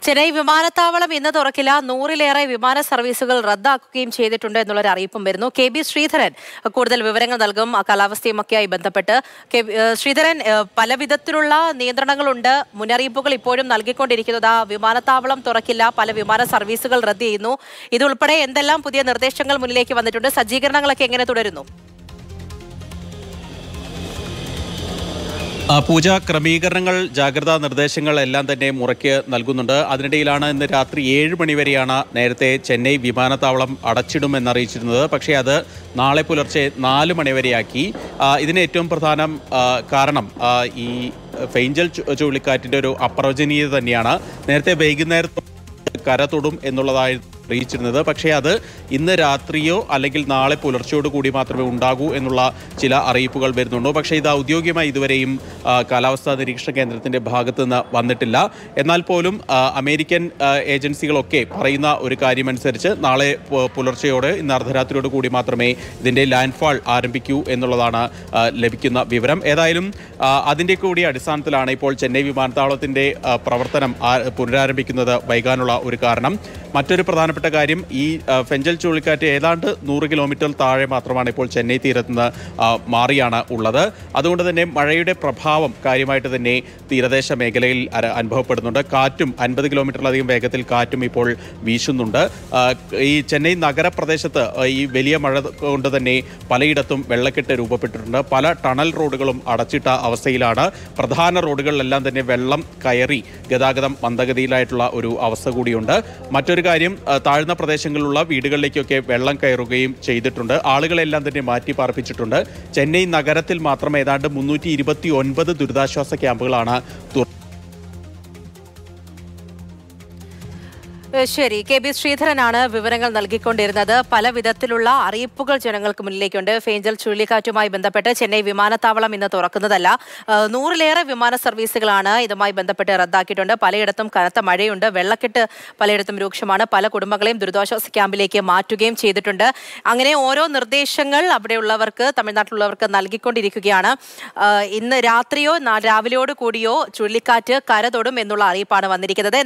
ചെന്നൈ വിമാനത്താവളം ഇന്ന് തുറക്കില്ല. 100-ലേറെ വിമാന സർവീസുകൾ റദ്ദാക്കുകയും ചെയ്തിട്ടുണ്ട് എന്നുള്ളൊരു അറിയിപ്പും വരുന്നു. KB ശ്രീധരൻ കൂടുതൽ വിവരങ്ങൾ നൽകും കാലാവസ്ഥയുമൊക്കെയായി ബന്ധപ്പെട്ട്. ശ്രീധരൻ, പല വിധത്തിലുള്ള നിയന്ത്രണങ്ങളുണ്ട്, മുന്നറിയിപ്പുകൾ ഇപ്പോഴും നൽകിക്കൊണ്ടിരിക്കുന്നത്. വിമാനത്താവളം തുറക്കില്ല, പല വിമാന സർവീസുകൾ റദ്ദ് ചെയ്യുന്നു. ഇതുൾപ്പെടെ എന്തെല്ലാം പുതിയ നിർദ്ദേശങ്ങൾ മുന്നിലേക്ക് വന്നിട്ടുണ്ട്? സജ്ജീകരണങ്ങളൊക്കെ എങ്ങനെ തുടരുന്നു? പൂജ, ക്രമീകരണങ്ങൾ, ജാഗ്രതാ നിർദ്ദേശങ്ങൾ എല്ലാം തന്നെ മുറയ്ക്ക് നൽകുന്നുണ്ട്. അതിനിടയിലാണ് ഇന്ന് രാത്രി 7 മണി വരെയാണ് നേരത്തെ ചെന്നൈ വിമാനത്താവളം അടച്ചിടുമെന്നറിയിച്ചിരുന്നത്. പക്ഷേ അത് നാളെ പുലർച്ചെ 4 മണി വരെയാക്കി. ഇതിന് ഏറ്റവും പ്രധാനം കാരണം ഈ ഫെയ്ഞ്ചൽ ചുഴലിക്കാറ്റിൻ്റെ ഒരു അപ്രവചനീയത തന്നെയാണ്. നേരത്തെ വൈകുന്നേരത്ത് കര തൊടും എന്നുള്ളതായിരുന്നു അറിയിച്ചിരുന്നത്. പക്ഷേ അത് ഇന്ന് രാത്രിയോ അല്ലെങ്കിൽ നാളെ പുലർച്ചയോട് കൂടി മാത്രമേ ഉണ്ടാകൂ എന്നുള്ള ചില അറിയിപ്പുകൾ വരുന്നുണ്ടോ. പക്ഷേ ഇത് ഔദ്യോഗികമായി ഇതുവരെയും കാലാവസ്ഥാ നിരീക്ഷണ കേന്ദ്രത്തിൻ്റെ ഭാഗത്തു നിന്ന് വന്നിട്ടില്ല. എന്നാൽ പോലും അമേരിക്കൻ ഏജൻസികളൊക്കെ പറയുന്ന ഒരു കാര്യമനുസരിച്ച് നാളെ പുലർച്ചയോടെ ഇന്ന് അർദ്ധരാത്രിയോട് കൂടി മാത്രമേ ഇതിൻ്റെ ലാൻഡ്ഫാൾ ആരംഭിക്കൂ എന്നുള്ളതാണ് ലഭിക്കുന്ന വിവരം. ഏതായാലും അതിൻ്റെ കൂടി അടിസ്ഥാനത്തിലാണ് ഇപ്പോൾ ചെന്നൈ വിമാനത്താവളത്തിൻ്റെ പ്രവർത്തനം പുനരാരംഭിക്കുന്നത് വൈകാനുള്ള ഒരു കാരണം. മറ്റൊരു പ്രധാനപ്പെട്ട കാര്യം, ഈ ഫെഞ്ചൽ ചുഴലിക്കാറ്റ് ഏതാണ്ട് 100 കിലോമീറ്റർ താഴെ മാത്രമാണ് ഇപ്പോൾ ചെന്നൈ തീരത്ത് നിന്ന് മാറിയാണ് ഉള്ളത്. അതുകൊണ്ട് തന്നെ മഴയുടെ പ്രഭാവം കാര്യമായിട്ട് തന്നെ തീരദേശ മേഖലയിൽ അനുഭവപ്പെടുന്നുണ്ട്. കാറ്റും 50 കിലോമീറ്ററിലധികം വേഗത്തിൽ കാറ്റും ഇപ്പോൾ വീശുന്നുണ്ട്. ഈ ചെന്നൈ നഗരപ്രദേശത്ത് ഈ വലിയ മഴ കൊണ്ട് തന്നെ പലയിടത്തും വെള്ളക്കെട്ട് രൂപപ്പെട്ടിട്ടുണ്ട്. പല ടണൽ റോഡുകളും അടച്ചിട്ട അവസ്ഥയിലാണ്. പ്രധാന റോഡുകളിലെല്ലാം തന്നെ വെള്ളം കയറി ഗതാഗതം മന്ദഗതിയിലായിട്ടുള്ള ഒരു അവസ്ഥ കൂടിയുണ്ട്. മറ്റൊരു കാര്യം, താഴ്ന്ന പ്രദേശങ്ങളിലുള്ള വീടുകളിലേക്കൊക്കെ വെള്ളം കയറുകയും ചെയ്തിട്ടുണ്ട്. ആളുകളെല്ലാം തന്നെ മാറ്റി പാർപ്പിച്ചിട്ടുണ്ട്. ചെന്നൈ നഗരത്തിൽ മാത്രം ഏതാണ്ട് 329 ദുരിതാശ്വാസ ക്യാമ്പുകളാണ്. ശരി, KB ശ്രീധരനാണ് വിവരങ്ങൾ നൽകിക്കൊണ്ടിരുന്നത്. പല വിധത്തിലുള്ള അറിയിപ്പുകൾ ജനങ്ങൾക്ക് മുന്നിലേക്കുണ്ട്. ഫെയ്ഞ്ചൽ ചുഴലിക്കാറ്റുമായി ബന്ധപ്പെട്ട് ചെന്നൈ വിമാനത്താവളം ഇന്ന് തുറക്കുന്നതല്ല. 100-ലേറെ വിമാന സർവീസുകളാണ് ഇതുമായി ബന്ധപ്പെട്ട് റദ്ദാക്കിയിട്ടുണ്ട്. പലയിടത്തും കനത്ത മഴയുണ്ട്, വെള്ളക്കെട്ട് പലയിടത്തും രൂക്ഷമാണ്. പല കുടുംബങ്ങളെയും ദുരിതാശ്വാസ ക്യാമ്പിലേക്ക് മാറ്റുകയും ചെയ്തിട്ടുണ്ട്. അങ്ങനെ ഓരോ നിർദ്ദേശങ്ങൾ അവിടെയുള്ളവർക്ക്, തമിഴ്നാട്ടിലുള്ളവർക്ക് നൽകിക്കൊണ്ടിരിക്കുകയാണ്. ഇന്ന് രാത്രിയോ രാവിലെയോട് കൂടിയോ ചുഴലിക്കാറ്റ് കര തൊടും എന്നുള്ള അറിയിപ്പാണ് വന്നിരിക്കുന്നത്.